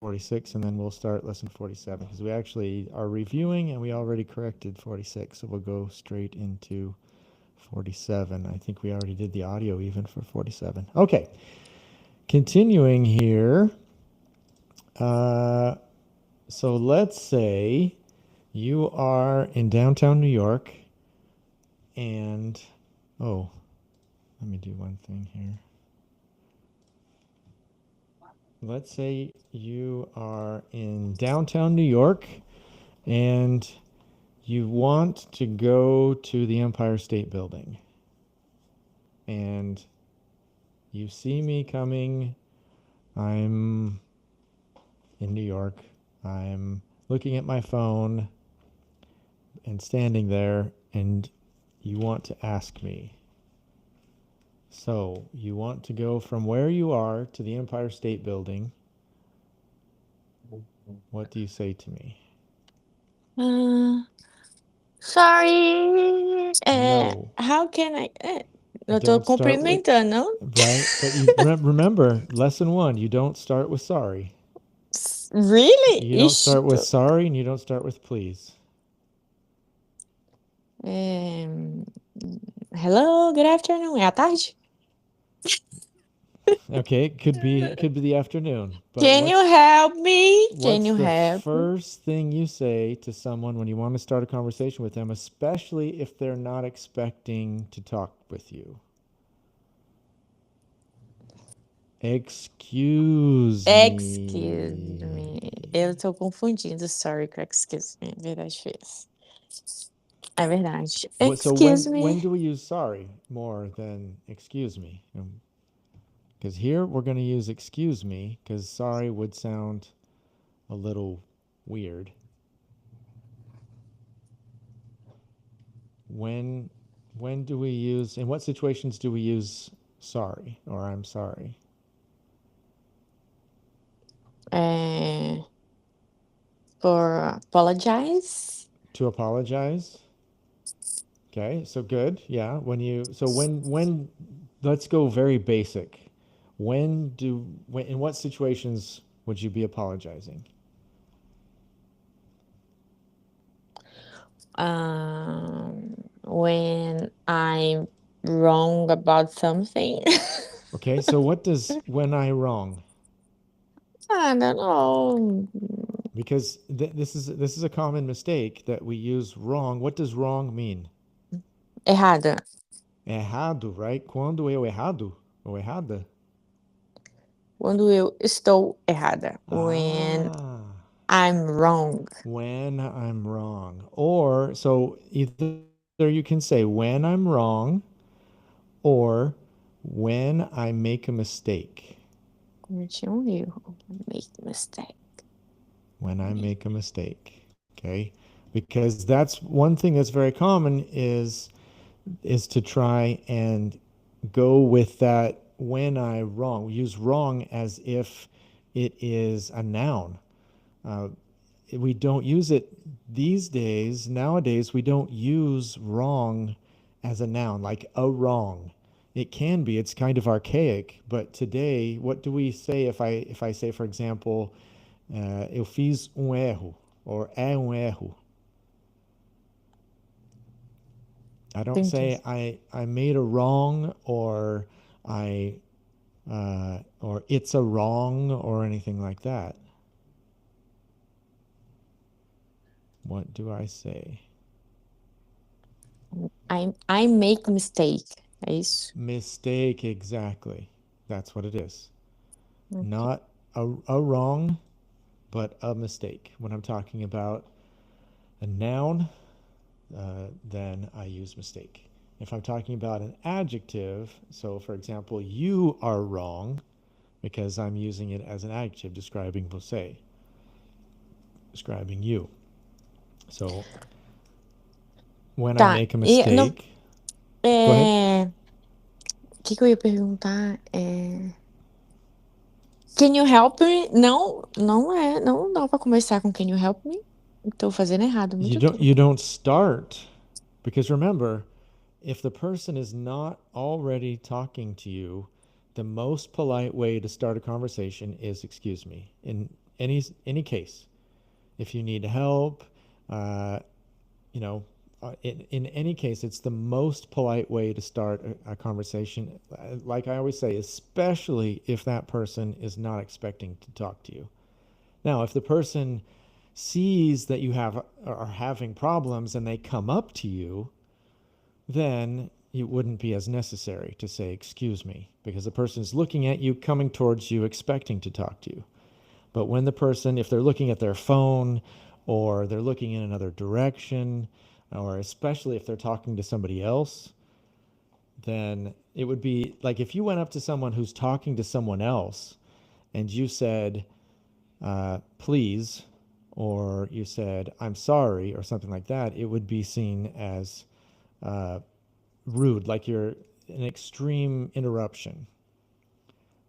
46, and then we'll start lesson 47 because we actually are reviewing and we already corrected 46. So we'll go straight into 47. I think we already did the audio even for 47. Okay. Continuing here. So let's say you are in downtown New York and, oh, let me do one thing here. Let's say you are in downtown New York and you want to go to the Empire State Building. And you see me coming. I'm in New York. I'm looking at my phone and standing there, and you want to ask me. So you want to go from where you are to the Empire State Building. What do you say to me? Sorry. No. How can I? Eu tô Don't start with, cumprimentando. right? But you remember, lesson one, you don't start with sorry. Really? You don't start with Isto. sorry and you don't start with please. É, Hello, good afternoon. É à tarde? Okay, it could be the afternoon. But Can you help me? Can what's you the help me? first thing you say to someone when you want to start a conversation with them, especially if they're not expecting to talk with you? Excuse Excuse me. me. Eu tô confundindo sorry com excuse me. Verdade foi essa. É verdade. So Excuse when me. do we use sorry more than excuse me? Because here we're going to use excuse me because sorry would sound a little weird. When when do we use, in what situations do we use sorry or I'm sorry? É, for apologize. To apologize? Okay, so good. Yeah, when let's go very basic. When in what situations would you be apologizing? When I'm wrong about something. Okay, so what does when I wrong? I don't know. Because this is a common mistake that we use wrong. What does wrong mean? Errada. Errado, right? Quando eu errado ou errada? Quando eu estou errada. When Ah, I'm wrong. when I'm wrong. Or so either you can say when I'm wrong or when I make a mistake. Cometi um erro. Make mistake. When I make a mistake. Okay? Because that's one thing that's very common is to try and go with that when I wrong. We use wrong as if it is a noun. Uh, we don't use it these days. Nowadays, we don't use wrong as a noun, like a wrong. It can be. It's kind of archaic. But today, what do we say if I say, for example, eu fiz erro or é erro? I don't Entendi. say I made a wrong I or it's a wrong or anything like that. What do I say? I make mistake. É isso? Mistake, exactly. That's what it is. Ok. Not a wrong, but a mistake. When I'm talking about a noun, then I use mistake. If I'm talking about an adjective, so for example, you are wrong, because I'm using it as an adjective describing você, describing you. So when I Tá. make a E não. mistake, go ahead. O que eu ia perguntar? Can you help me? Não, não é. Não dá pra conversar com Can you help me? Tô fazendo errado há You muito don't tempo. you don't start because remember, if the person is not already talking to you, the most polite way to start a conversation is excuse me. In any case, if you need help, uh, you know, in any case, it's the most polite way to start a conversation. Like I always say, especially if that person is not expecting to talk to you. Now, if the person sees that you have are having problems and they come up to you, then it wouldn't be as necessary to say excuse me, because the person is looking at you, coming towards you, expecting to talk to you. But when the person, if they're looking at their phone or they're looking in another direction, or especially if they're talking to somebody else, then it would be like if you went up to someone who's talking to someone else and you said, please, or you said, I'm sorry, or something like that, it would be seen as uh, rude, like you're an extreme interruption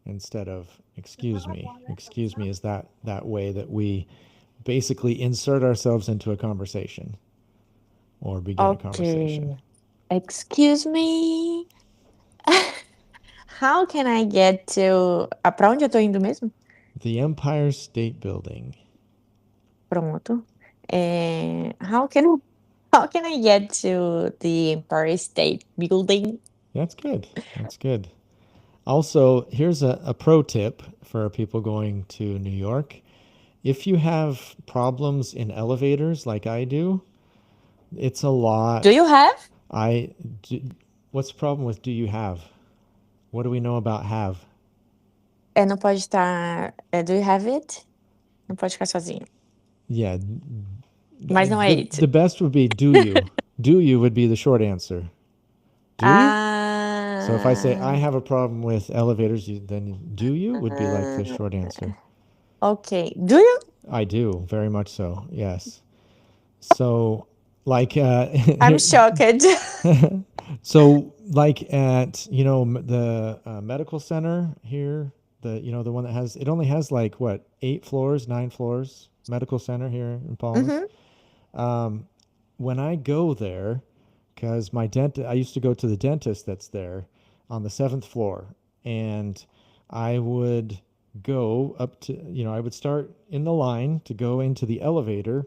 instead of excuse me. Excuse me is that way that we basically insert ourselves into a conversation or begin a conversation. Okay. Excuse me. How can I get to. Pra onde eu tô indo mesmo? The Empire State Building. Pronto. How can how can I get to the Empire State Building? That's good. That's good. Also, here's a pro tip for people going to New York. If you have problems in elevators like I do, it's a Do lot. you have? I do, what's the problem with do you have? What do we know about have? Não pode estar. Do you have it? Não pode ficar sozinho. Yeah, Mas não é the it. best would be do you. Do you would be the short answer. Do you? So if I say I Ah, have a problem with elevators, then do you would be like the short answer. okay. Do you? I do, very much so. Yes. So like I'm shocked. so like at the medical center here, the one that has it only has like what 8 floors, 9 floors, medical center here in Palmas. Mhm. Um, when I go there, because I used to go to the dentist that's there on the 7th floor, and I would go up to, I would start in the line to go into the elevator.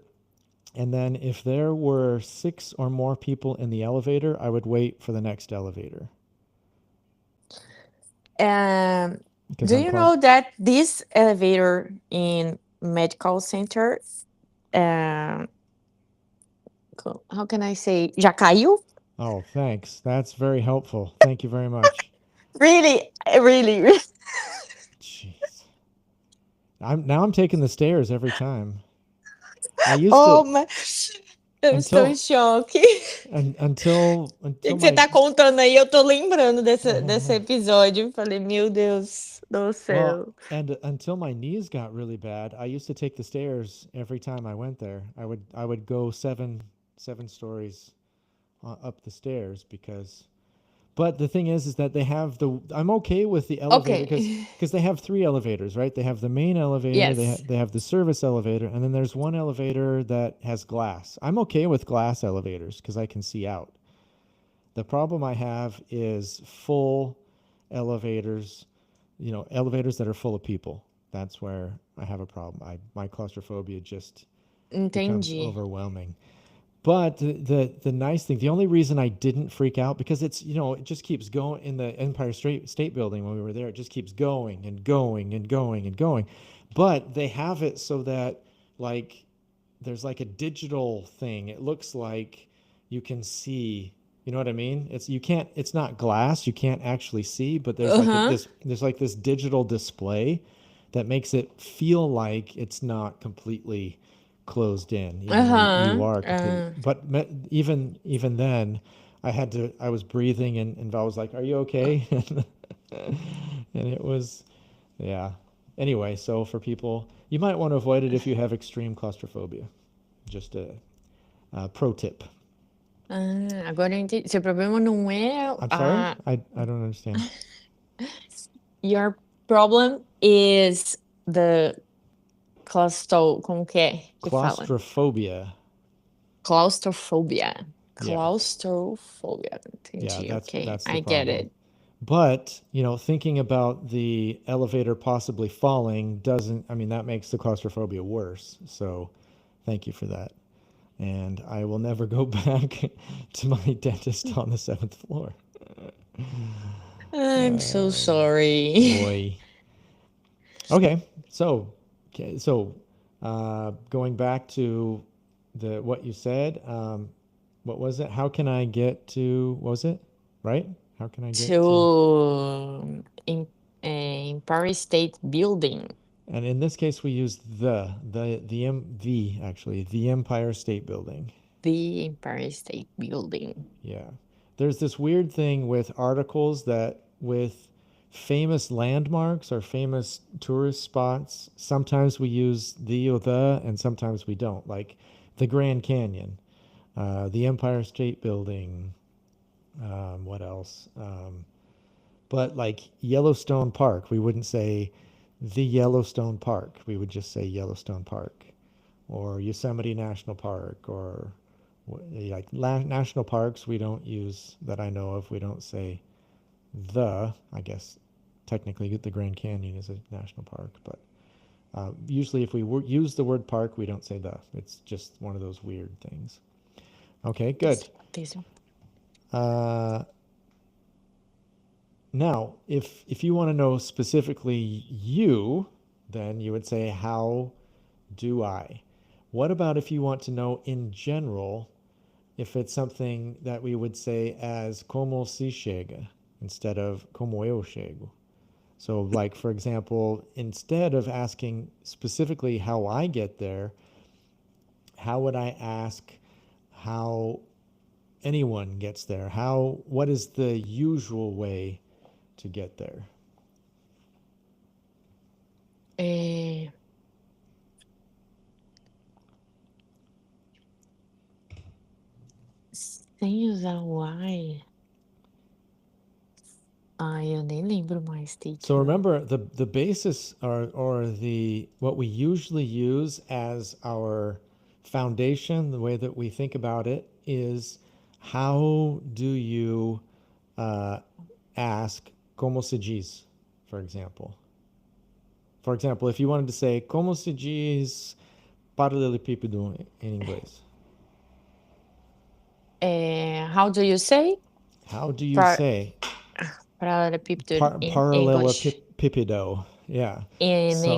And then if there were 6 or more people in the elevator, I would wait for the next elevator Um, because do I'm you prob. know that this elevator in medical center, um, how can I say, já caiu? Oh, thanks. That's very helpful. Thank you very much. Really, really, really. Jeez. I'm taking the stairs every time. I used Oh, to eu estou em until choque. O until que você my tá contando aí, eu tô lembrando desse episódio. Falei, meu Deus do well, céu. and until my knees got really bad, I used to take the stairs every time I went there. I would go seven stories up the stairs because. But the thing is that they have the. I'm okay with the elevator because Okay. they have 3 elevators, right? They have the main elevator, Yes. they have the service elevator, and then there's one elevator that has glass. I'm okay with glass elevators because I can see out. The problem I have is full elevators, elevators that are full of people. That's where I have a problem. My claustrophobia just becomes Entendi. overwhelming. But the nice thing, the only reason I didn't freak out because it just keeps going in the Empire State Building when we were there. It just keeps going and going and going and going. But they have it so that like there's like a digital thing. It looks like you can see. You know what I mean? It's you can't. It's not glass. You can't actually see. But there's like Aham. this. There's like this digital display that makes it feel like it's not completely closed in, even though you Aham. are completely. But even then, I was breathing, and Val was like, "Are you okay?" And it was, yeah. Anyway, so for people, you might want to avoid it if you have extreme claustrophobia. Just a pro tip. Agora eu entendi. Seu problema não é I'm sorry, a. I don't understand. Your problem is the como que é que fala? Claustrophobia. Claustrophobia. Yeah, Claustrophobia. yeah. Entendi. That's Okay, that's the I get problem. it. But, thinking about the elevator possibly falling doesn't, I mean, that makes the claustrophobia worse. So thank you for that. And I will never go back to my dentist on the seventh floor. I'm so Oh sorry. boy. Okay, so going back to the what you said, what was it? How can I get to? What was it? Right? How can I get to? To Empire State Building, And in this case, we use the actually the Empire State Building. the Empire State Building. Yeah. There's this weird thing with articles that with famous landmarks or famous tourist spots, sometimes we use the or the, and sometimes we don't. Like the Grand Canyon, the Empire State Building, what else? But like Yellowstone Park, we wouldn't say the Yellowstone Park. We would just say Yellowstone Park or Yosemite National Park or like national parks we don't use that I know of. We don't say I guess technically the Grand Canyon is a national park, but usually if we use the word park, we don't say the. It's just one of those weird things. Okay, good. This Uh, Now, if you want to know specifically you, then you would say, how do I? What about if you want to know in general, if it's something that we would say as como se chega instead of como eu chego? So, like, for example, instead of asking specifically how I get there, how would I ask how anyone gets there? What is the usual way to get there? eh, sem usar o I. Ai, eu nem lembro mais, So teacher. remember the basis or the what we usually use as our foundation, the way that we think about it is how do you uh, ask como se diz, for example. For example, if you wanted to say como se diz paralelepípedo in inglês, How do you say? how do you Par say paralelepípedo in English. paralelepípedo? Yeah. In So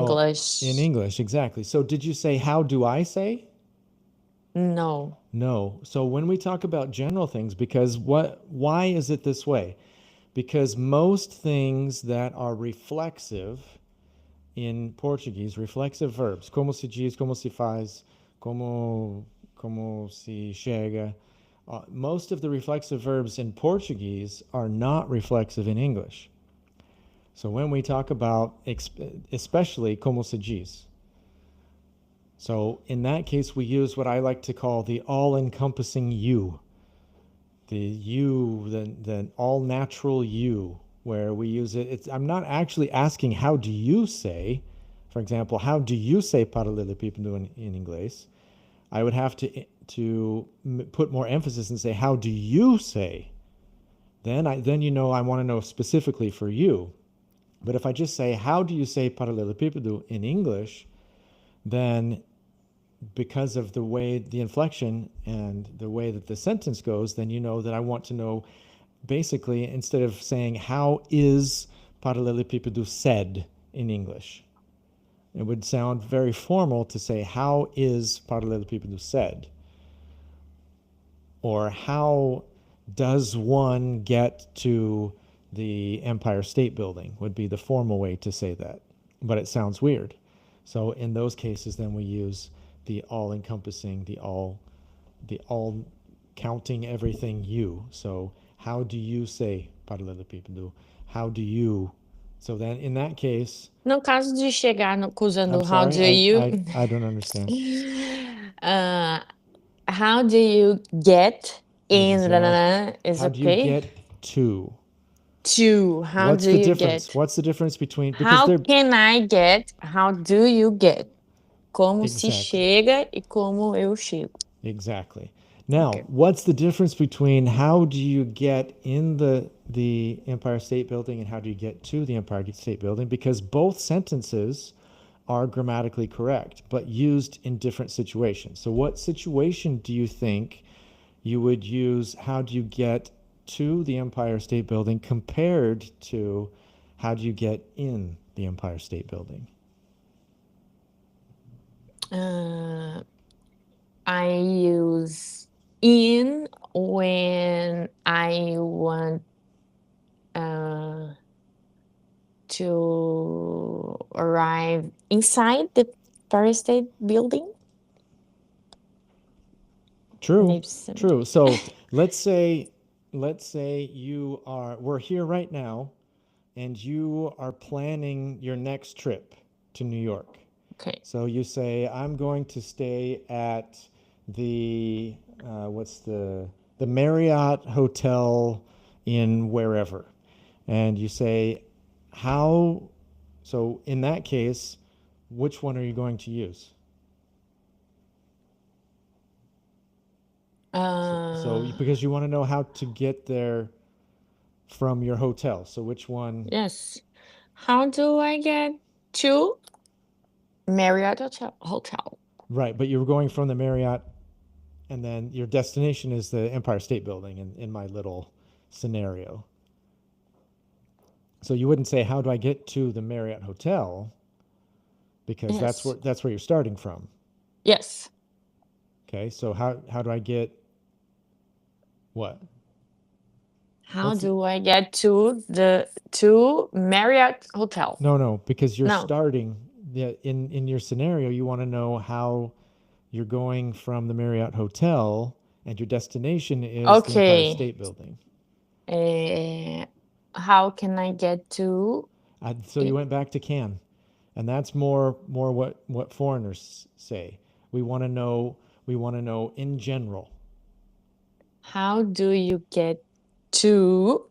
in English, English, exactly. So did you say how do I say? no. No. So when we talk about general things, because why is it this way? Because most things that are reflexive in Portuguese, reflexive verbs, como se diz, como se faz, como se chega, most of the reflexive verbs in Portuguese are not reflexive in English. So when we talk about, especially como se diz, so in that case, we use what I like to call the all-encompassing you, the all natural you, where we use it. I'm not actually asking how do you say, for example, how do you say paralelepípedo in English? I would have to put more emphasis and say how do you say. Then I want to know specifically for you. But if I just say how do you say paralelepípedo in English, then because of the way the inflection and the way that the sentence goes, then you know that I want to know basically instead of saying how is paralelepípedo said in English. It would sound very formal to say how is paralelepípedo said, or how does one get to the Empire State Building would be the formal way to say that, but it sounds weird. So in those cases, then we use the all-encompassing, the all counting everything you. So how do you say paralelepípedo? How do you? So then in that case, No caso de chegar no, I'm usando how sorry, do you, I don't understand. uh, how do you get in Exact. is How do you okay. get to? To, how What's do the you difference? get? What's the difference between because How they're can I get? How do you get? Como se exactly. chega e como eu chego. Exactly. Now, Okay. what's the difference between how do you get in the Empire State Building and how do you get to the Empire State Building? Because both sentences are grammatically correct, but used in different situations. So, what situation do you think you would use how do you get to the Empire State Building compared to how do you get in the Empire State Building? Uh, I use in when I want uh, to arrive inside the Paris State Building. True, Maybe something. true. So let's say we're here right now and you are planning your next trip to New York. Okay. So you say, I'm going to stay at the what's the Marriott Hotel in wherever, and you say, how? So in that case, which one are you going to use? So Uh, because you want to know how to get there from your hotel. So which one? yes. How do I get to Marriott Hotel? Right, but you're going from the Marriott, and then your destination is the Empire State Building in my little scenario. So you wouldn't say, "How do I get to the Marriott Hotel?" Because Yes. that's where you're starting from. Yes. Okay, so how do I get what? How What's do I get to the to Marriott Hotel? no, because you're No. starting in your scenario. You want to know how you're going from the Marriott Hotel, and your destination is the Empire Okay. State Building. Uh, how can I get to So you it? went back to can, and that's more what foreigners say. We want to know. We want to know in general. How do you get to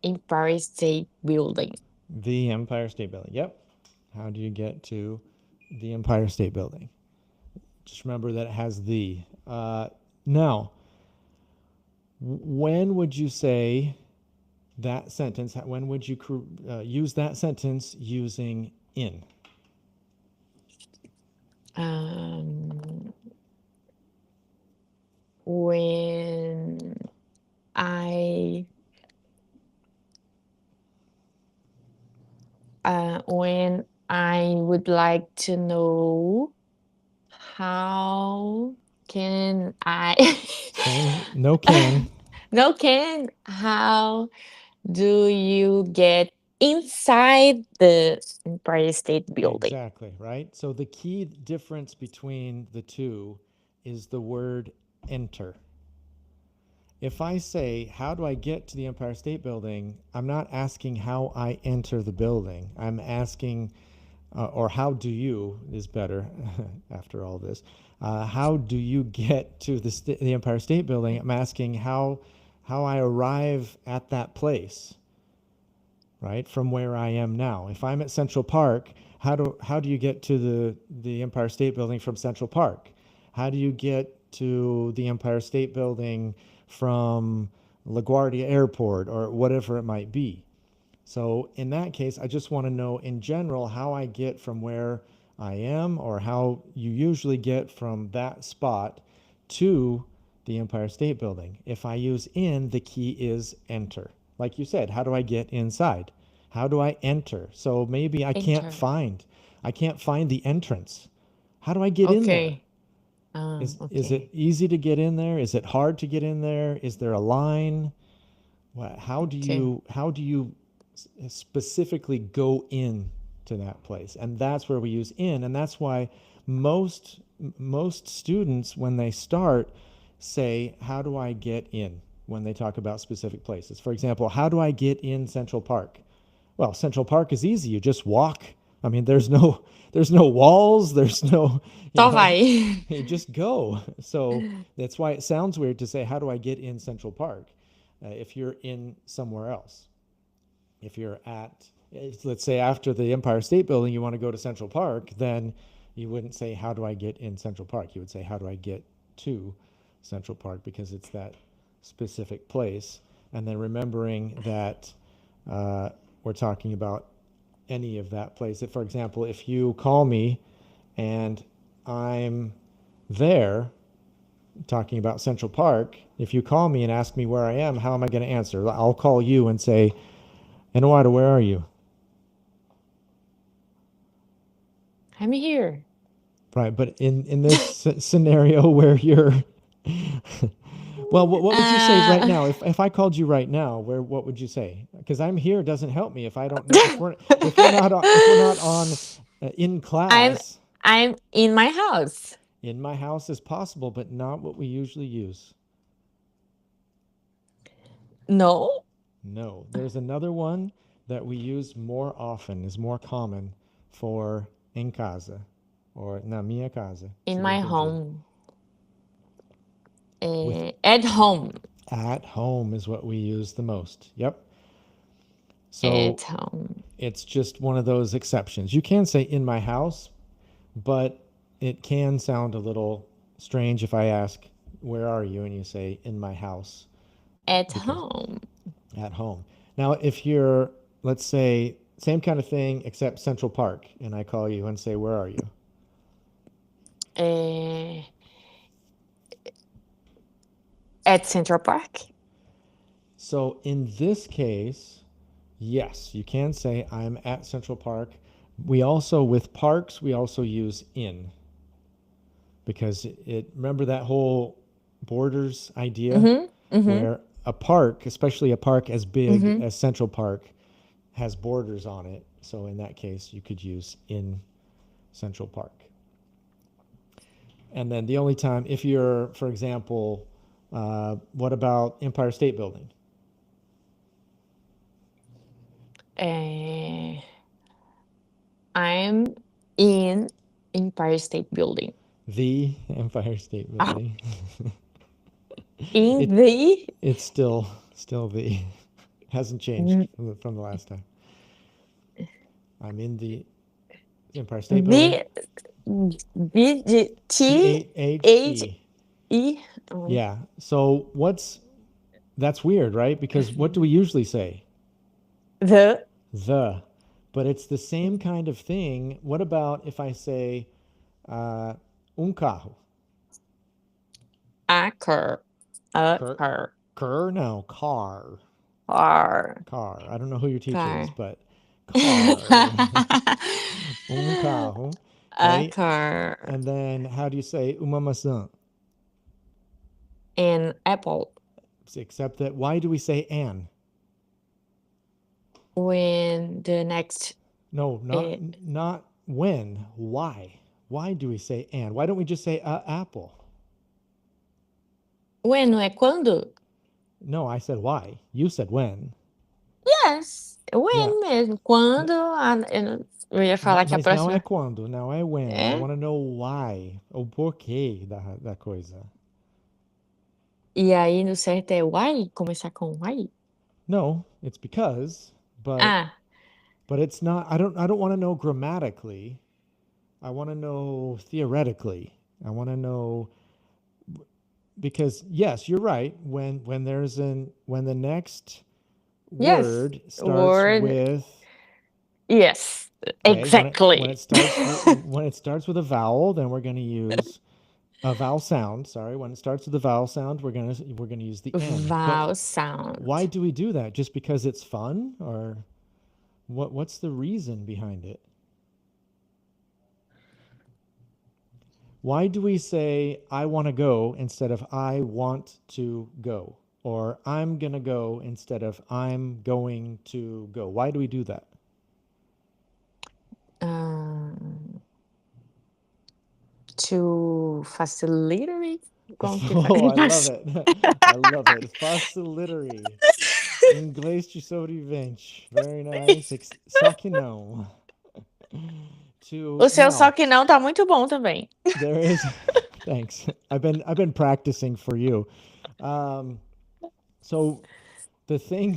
Empire State Building? The Empire State Building. Yep. How do you get to the Empire State Building? Just remember that it has the. Now, when would you say that sentence? When would you use that sentence using in? Um, when I when I would like to know how can I Same. No can. no can how do you get inside the Empire State Building? Exactly, right? So the key difference between the two is the word enter. If I say, how do I get to the Empire State Building? I'm not asking how I enter the building. I'm asking, or how do you is better after all this. How do you get to the Empire State Building? I'm asking how I arrive at that place, right? From where I am now. If I'm at Central Park, how do you get to the Empire State Building from Central Park? How do you get to the Empire State Building from LaGuardia Airport or whatever it might be? So in that case, I just want to know in general how I get from where I am or how you usually get from that spot to the Empire State Building. If I use in, the key is enter. Like you said, how do I get inside? How do I enter? So maybe Enter. I can't find the entrance. How do I get in there? Okay. Is it Okay. easy to get in there? Is it hard to get in there? Is there a line? Okay. How do you specifically go in to that place? And that's where we use in, and that's why most most students when they start say, how do I get in, when they talk about specific places. For example, how do I get in Central Park? Well, Central Park is easy. You just walk. I mean, there's no walls, there's no, you Só know, vai. you just go. So that's why it sounds weird to say, how do I get in Central Park? If you're in somewhere else. If you're at, let's say after the Empire State Building, you want to go to Central Park, then you wouldn't say, how do I get in Central Park? You would say, how do I get to Central Park because it's that specific place. And then remembering that we're talking about any of that place. If, for example, if you call me and I'm there talking about Central Park, if you call me and ask me where I am, how am I going to answer? I'll call you and say, Eduardo, where are you? I'm here. Right, but in this scenario where you're well, what would you say right Uh, now? If I called you right now, what would you say? Because I'm here doesn't help me if I don't know if we're not on in I'm class. I'm in my house. In my house is possible, but not what we usually use. No, No, there's another one that we use more often, is more common for em casa or na minha casa. in Seria my entendido. home. With At home. at home is what we use the most. Yep. So At home. it's just one of those exceptions. You can say in my house, but it can sound a little strange if I ask, where are you? And you say, in my house, At because home. at home. Now, if you're, let's say, same kind of thing except Central Park, and I call you and say, where are you? Uh, at Central Park. So in this case, yes, you can say, I'm at Central Park. We also, with parks, we also use in because remember that whole borders idea Mm-hmm. Mm-hmm. where a park, especially a park as big Mm-hmm. as Central Park, has borders on it. So in that case, you could use in Central Park. And then the only time, if you're, for example, what about Empire State Building? Uh, I'm in Empire State Building. The Empire State Ah, Building. in it the it's still the hasn't changed from the last time. I'm in the Empire State Building. the the C T A H H E. E. Yeah. So that's weird, right? Because what do we usually say? The The. But it's the same kind of thing. What about if I say uh, carro? a car. A Cur, car. no, car. Car. Car. I don't know who your teacher is, Car. but car. Carro. A Okay. car. And then how do you say uma maçã? An apple. Except that why do we say an? When the next No, uh, not when. Why? Why do we say and? Why don't we just say apple? when não é quando? No, I said why. You said when. Yes, Yeah. when mesmo. Quando eu ia falar que a Mas não é próxima quando, não é when. I é. want to know why. O porquê da coisa. E aí no certo é why? Começar com why? No, it's because, Ah, but it's not. I don't want to know grammatically. I want to know theoretically. I want to know because yes, you're right. When the next yes. word starts Word. with Yes. okay, when Exactly. it starts when it starts with a vowel, then we're going to use a vowel sound. Sorry, when it starts with a vowel sound, we're gonna use the n. But Vowel why sound. do we do that? Just because it's fun, or what's the reason behind it? Why do we say I want to go instead of I want to go? Or I'm going to go instead of I'm going to go? Why do we do that? Um, to facilitate. Como que Oh, I love faz? it. I love it. Facilitary. Inglês de sobrevivente. Very nice. Só que não. O To seu só now, que não tá muito bom também. there is thanks. I've been practicing for you. Um, so the thing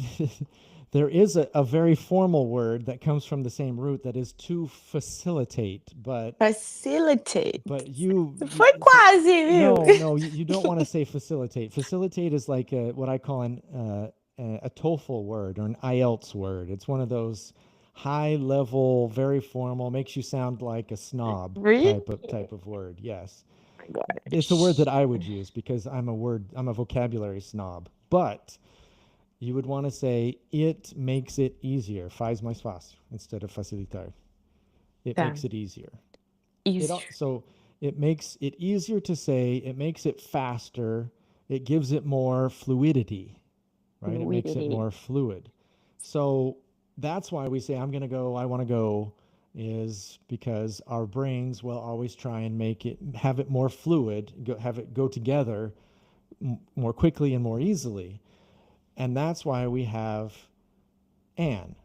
There is a very formal word that comes from the same root that is to facilitate, Facilitate. but you Foi so quase, viu? no, you don't want to say facilitate. Facilitate is like what I call a TOEFL word or an IELTS word. It's one of those high level, very formal, makes you sound like a snob Really? type of word. Yes, Oh my it's a word gosh. that I would use because I'm a vocabulary snob. But you would want to say it makes it easier. Faz mais fácil instead of facilitar. It Tá. makes it easier. Easier. So it makes it easier to say. It makes it faster. It gives it more fluidity, right? It makes it Fluidity. more fluid. So that's why we say I'm going to go. I want to go. Is because our brains will always try and make it have it more fluid, have it go together more quickly and more easily, and that's why we have an,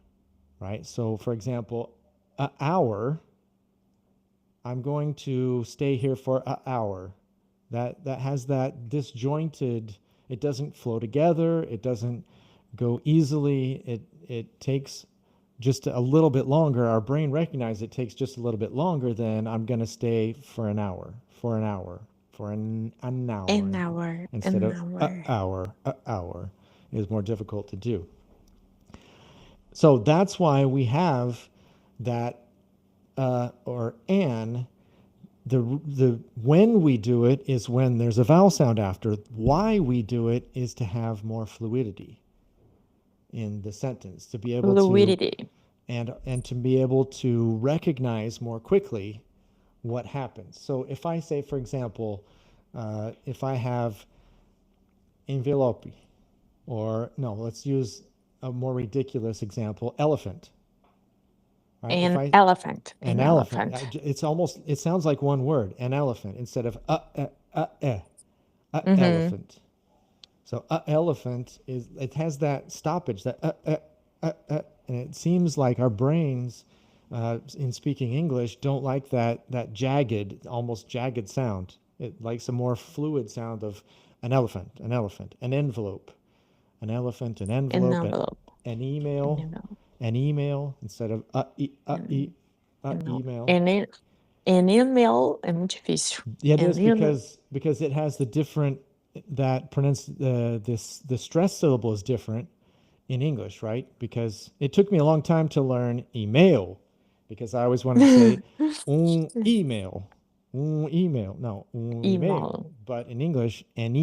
right? So, for example, an hour, I'm going to stay here for an hour. That has that disjointed. It doesn't flow together. It doesn't go easily. It takes just a little bit longer. Our brain recognizes it takes just a little bit longer than I'm going to stay for an hour, for an hour, for an An hour, hour. instead An of hour. a hour is more difficult to do. So that's why we have that or an. The when we do it is when there's a vowel sound after. Why we do it is to have more fluidity in the sentence, to be able to Fluidity. and to be able to recognize more quickly what happens. So if I say, for example, if I have envelope, or no, let's use a more ridiculous example, elephant. Right? If An I elephant. an An elephant, elephant. it sounds like one word, an elephant, instead of a Mm-hmm. elephant. So a elephant it has that stoppage, that and it seems like our brains, in speaking English, don't like that jagged, almost jagged sound. It likes a more fluid sound of an elephant, an envelope, an elephant, an An envelope, envelope. an An email, envelope. an email instead of An, no. email. An email é muito difícil. Yeah, it An is email. because it has the different that pronounce this the stress syllable is different in English, right? Because it took me a long time to learn email because I always wanted to say email, email, no, email. Email. But in English, an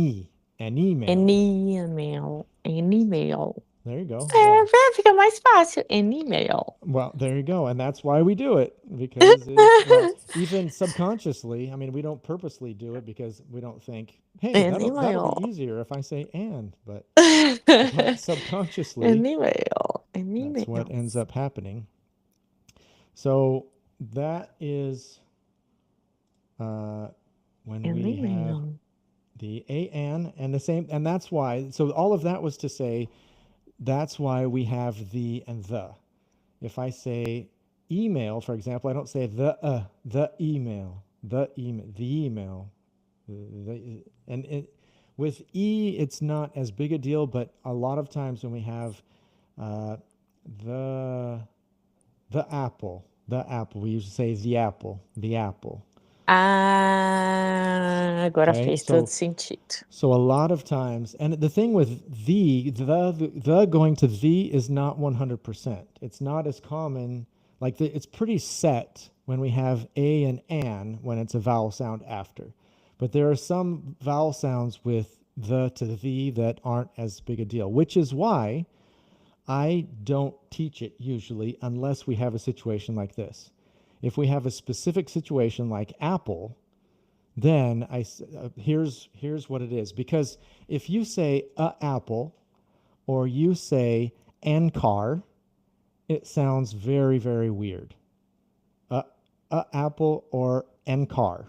An email. email. An email. There you go. Yeah. É, fica mais fácil. An email. Well, there you go. And that's why we do it because well, even subconsciously, I mean, we don't purposely do it because we don't think, hey, An that'll email. be easier if I say and, but An subconsciously, email. An that's what email. ends up happening. So that is uh, when An we have email. the an and the same, and that's why. So all of that was to say that's why we have the and the. If I say email, for example, I don't say the email, the email, and with it's not as big a deal. But a lot of times when we have uh, the the apple, we used to say the apple. Ah, agora Okay, fez todo sentido. so a lot of times, and the thing with the going to the is not 100%. It's not as common. Like it's pretty set when we have a and an when it's a vowel sound after. But there are some vowel sounds with the to the that aren't as big a deal, which is why I don't teach it usually unless we have a situation like this. If we have a specific situation like apple, then here's what it is, because if you say a apple or you say an car, it sounds very weird. A a apple or an car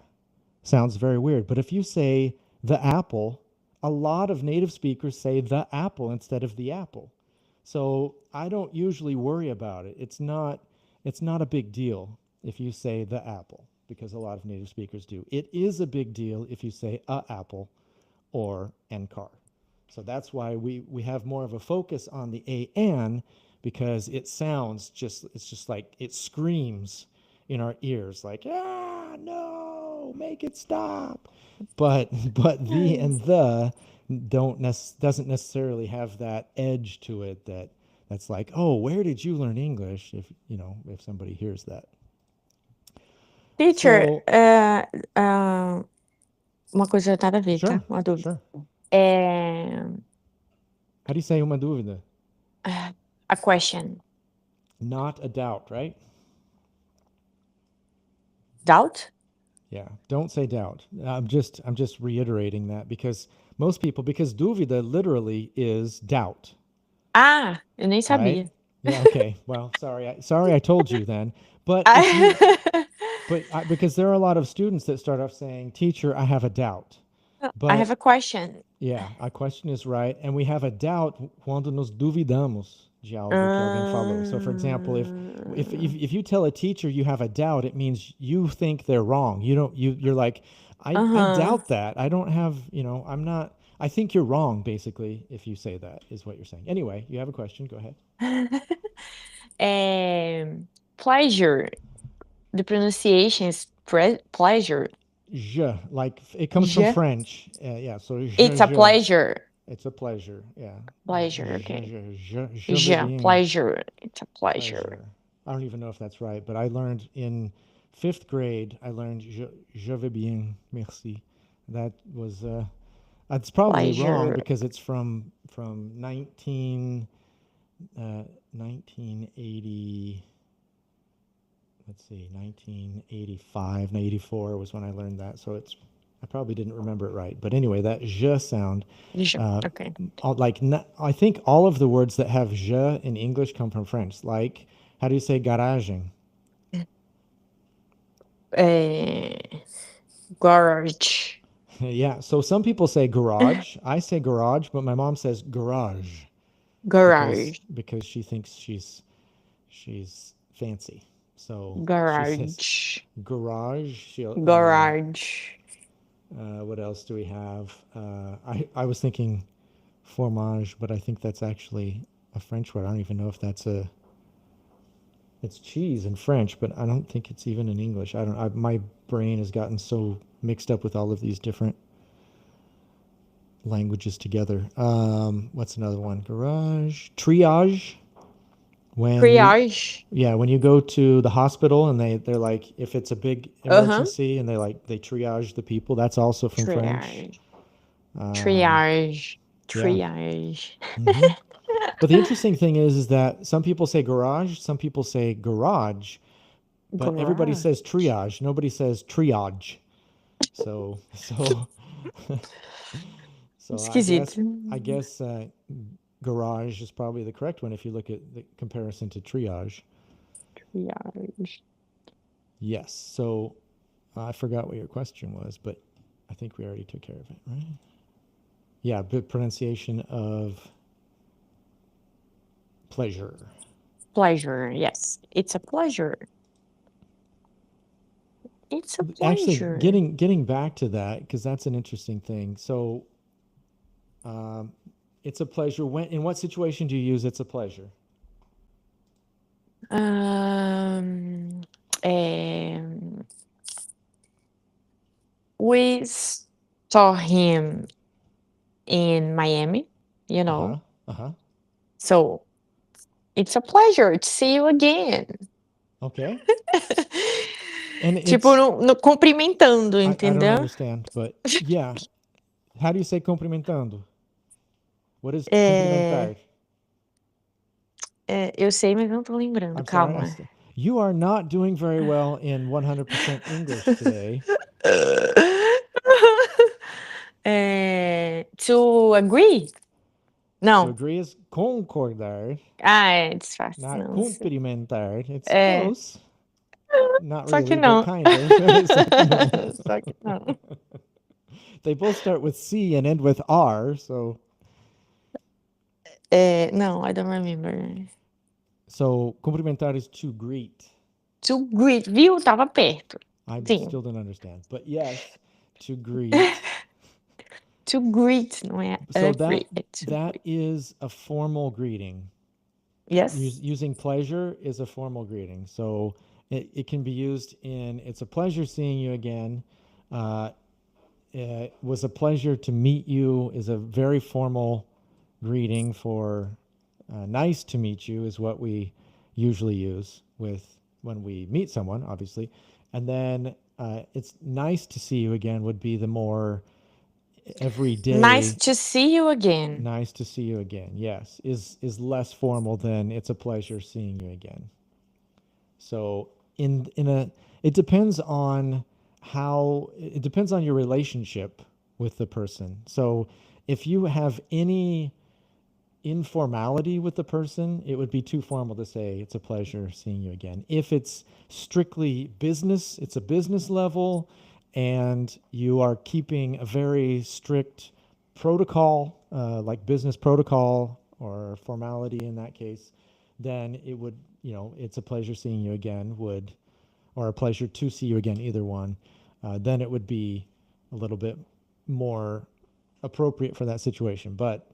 sounds very weird. But if you say the apple, a lot of native speakers say the apple instead of the apple. So I don't usually worry about it. It's not a big deal if you say the apple because a lot of native speakers do. It is a big deal if you say a apple or an car. So that's why we have more of a focus on the a an because it's just like it screams in our ears like, ah, no, make it stop. But the and the doesn't necessarily have that edge to it that's like, oh, where did you learn English? If if somebody hears that. Teacher, So uma coisa nada a ver, tá? sure, Uma dúvida. sure. É, How do you say uma dúvida? a question. Not a doubt, right? Doubt? Yeah, don't say doubt. I'm just reiterating that because most people, because dúvida literally is doubt, Ah, eu nem right? sabia. Yeah, okay. Well, sorry I told you then. But if you I because there are a lot of students that start off saying, "Teacher, I have a doubt." have But a question. yeah, our question is right, and we have a doubt quando nos duvidamos de algo que alguém falou. So, for example, if you tell a teacher you have a doubt, it means you think they're wrong. You don't you're like, I Aham. doubt that. I don't have, I'm not. I think you're wrong. Basically, if you say that, is what you're saying. Anyway, you have a question. Go ahead. Pleasure. The pronunciation is pleasure. Je, like it comes from Je. French. Yeah, so It's a pleasure. it's a pleasure. Yeah. Pleasure, okay. Je vais Je, bien. pleasure. It's a pleasure. Pleasure. I don't even know if that's right, but I learned in fifth grade, I learned je vais bien, merci. That was, that's probably wrong Pleasure. because it's from 1980, let's see, 1985, 84 was when I learned that. So I probably didn't remember it right. But anyway, that je sound, Je. uh, Okay. like, I think all of the words that have je in English come from French. Like, how do you say garaging? Garage. Yeah. So some people say garage. I say garage, but my mom says garage Garage. because she thinks she's fancy. So she says Garage. garage. Garage. What else do we have? I was thinking fromage, but I think that's actually a French word. I don't even know if it's cheese in French, but I don't think it's even in English. I don't. My brain has gotten so mixed up with all of these different languages together. What's another one? Garage, triage. When you Triage. Yeah, when you go to the hospital and they're like, if it's a big Uh-huh. emergency and they triage the people, that's also from French. Triage. Um, Triage. yeah. Triage. hmm But the interesting thing is that some people say garage, some people say garage, but everybody says Garage. triage. Nobody says triage. So so Esquisito. I guess garage is probably the correct one if you look at the comparison to triage. Triage. Yes. So I forgot what your question was, but I think we already took care of it, right? Yeah, the pronunciation of pleasure. Pleasure. Yes. It's a pleasure. It's a Actually, pleasure. getting back to that because that's an interesting thing. So, um, it's a pleasure. When in what situation do you use "it's a pleasure"? Um, um, we saw him in Miami, you Uh know. huh. Uh huh. So it's a pleasure to see you again. Okay. And Tipo, it's cumprimentando, I don't entendeu? understand, but yeah. How do you say cumprimentando? What is É, cumprimentar? eu sei, mas não tô lembrando. I'm sorry. Calma. You are not doing very well in 100% English today. To agree? To Não. agree is concordar, Ah, é disfarce, not não sei. cumprimentar. It's É, close. Not só que really, but não. kind of. Só que não. Só que não. They both start with C and end with R, so Não, I don't remember. cumprimentar is to greet. To greet, viu? Tava perto. I Sim. still don't understand, but yes, to greet. To greet, não é So agree, é to that greet. is a formal greeting. Yes. Using pleasure is a formal greeting. So it can be used in it's a pleasure seeing you again. Uh, it was a pleasure to meet you is a very formal greeting for nice to meet you is what we usually use with when we meet someone, obviously. And then it's nice to see you again would be the more Nice everyday to see you again. nice to see you again. Yes, is less formal than it's a pleasure seeing you again. So in a it depends on how it depends on your relationship with the person. So if you have any informality with the person, it would be too formal to say it's a pleasure seeing you again. If it's strictly business, it's a business level, and you are keeping a very strict protocol, like business protocol or formality in that case, then it would, it's a pleasure seeing you again, would, or a pleasure to see you again, either one, then it would be a little bit more appropriate for that situation. But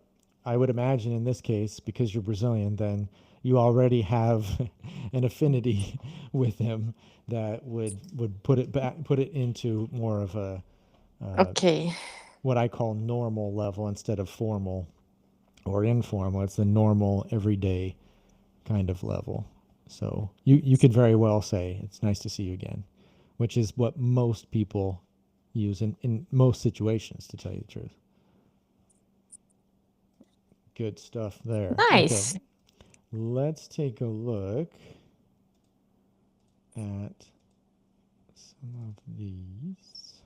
I would imagine in this case, because you're Brazilian, then you already have an affinity with him that would put it into more of a uh, Okay. what I call normal level instead of formal or informal. It's the normal everyday kind of level. So you could very well say it's nice to see you again, which is what most people use in most situations, to tell you the truth. Good stuff there. Okay, Nice. let's take a look at some of these.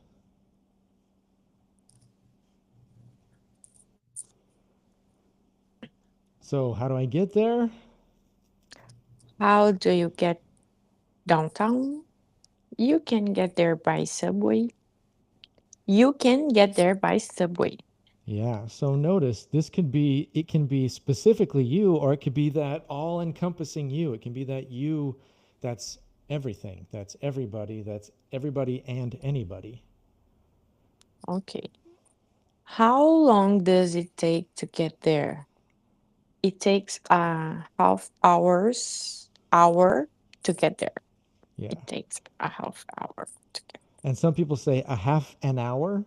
So, how do I get there? How do you get downtown? You can get there by subway. You can get there by subway. Yeah, so notice it can be specifically you, or it could be that all encompassing you. It can be that you that's everything, that's everybody and anybody. Okay. How long does it take to get there? It takes a hour to get there. Yeah. It takes a half hour to get. And some people say a half an hour.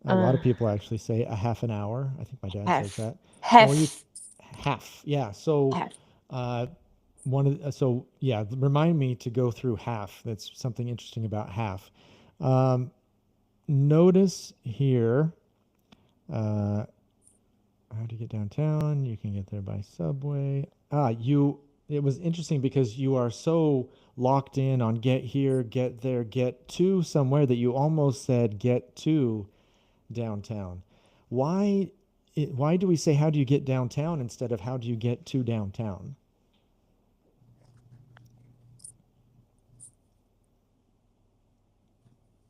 A lot Uh, of people actually say a half an hour. I think my dad says half, that. Or you half, half. Yeah. So half. uh, so yeah, remind me to go through half. That's something interesting about half. Um, Notice here, uh, how to get downtown. You can get there by subway. It was interesting because you are so locked in on get here, get there, get to somewhere that you almost said get to downtown. Why why do we say how do you get downtown instead of how do you get to downtown?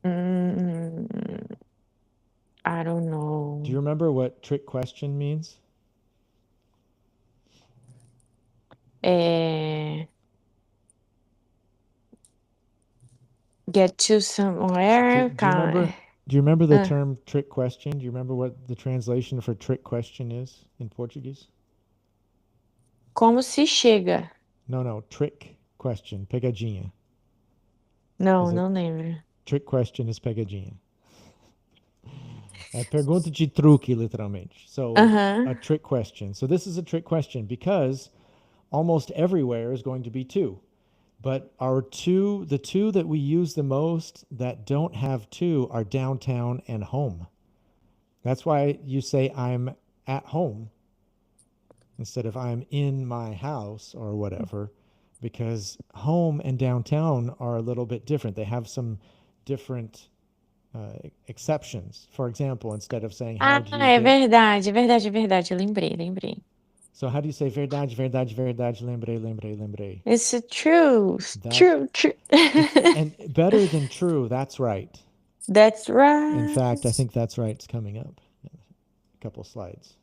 Mm, I don't Do you know. remember what trick question means? Eh, get to Do, somewhere. do you remember do you remember the Uh, term trick question? Do you remember what the translation for trick question is in Portuguese? como se chega? No, no, trick question, pegadinha. Não, Is it não lembro. trick question is pegadinha? É pergunta de truque, literalmente. So, a Aham. trick question. So, this is a trick question because almost everywhere is going to be two. But the two that we use the most that don't have two are downtown and home. That's why you say I'm at home instead of I'm in my house or whatever, because home and downtown are a little bit different. They have some different exceptions. For example, instead of saying how Ah, do you é get, verdade, é verdade, é verdade. Lembrei, lembrei. so how do you say verdade, verdade, verdade, lembrei, lembrei, lembrei? It's true, That true, true. it's and better than true. That's right. That's In right. fact, I think that's right. It's coming up in a couple slides.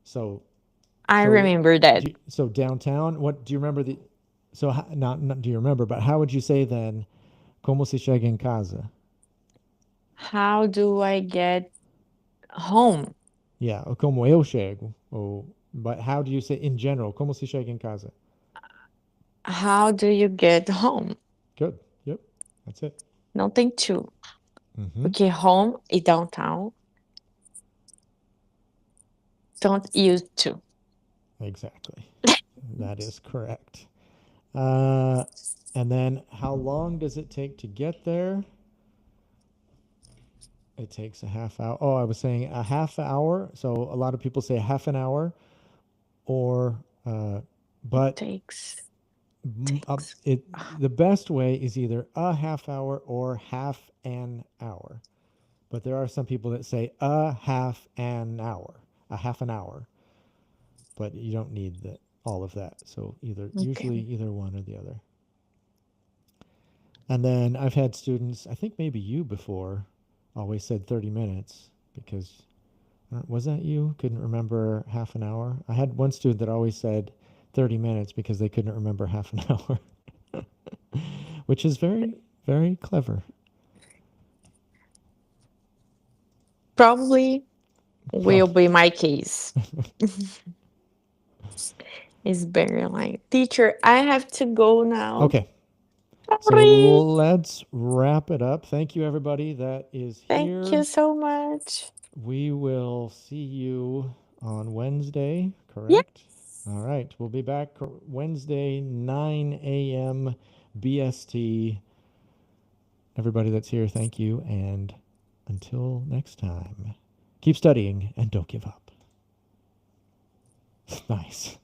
So, I so, remember that. so downtown. What do you remember the? So not do you remember, but how would you say then? Como se chega em casa? How do I get home? Yeah, ou como eu chego, ou But how do you say in general? Como se chega em casa? How do you get home? Good. Yep. That's it. Não tem to. Mm-hmm. Porque home e downtown don't use to. Exactly. That is correct. Uh, and then how long does it take to get there? It takes a half hour. Oh, I was saying a half hour. So a lot of people say half an hour, or It but takes it the best way is either a half hour or half an hour. But there are some people that say a half an hour. But you don't need all of that. So usually okay. either one or the other. And then I've had students, I think maybe you before, always said 30 minutes because was that you? Couldn't remember half an hour. I had one student that always said 30 minutes because they couldn't remember half an hour, which is very, very clever. Probably Pro- will be my case. It's very like teacher. I have to go now. okay, so Sorry. let's wrap it up. Thank you, everybody that is Thank you here. so much. We will see you on Wednesday, correct? Yes. All right. We'll be back Wednesday, 9 a.m. BST. Everybody that's here, thank you. And until next time, keep studying and don't give up. Nice.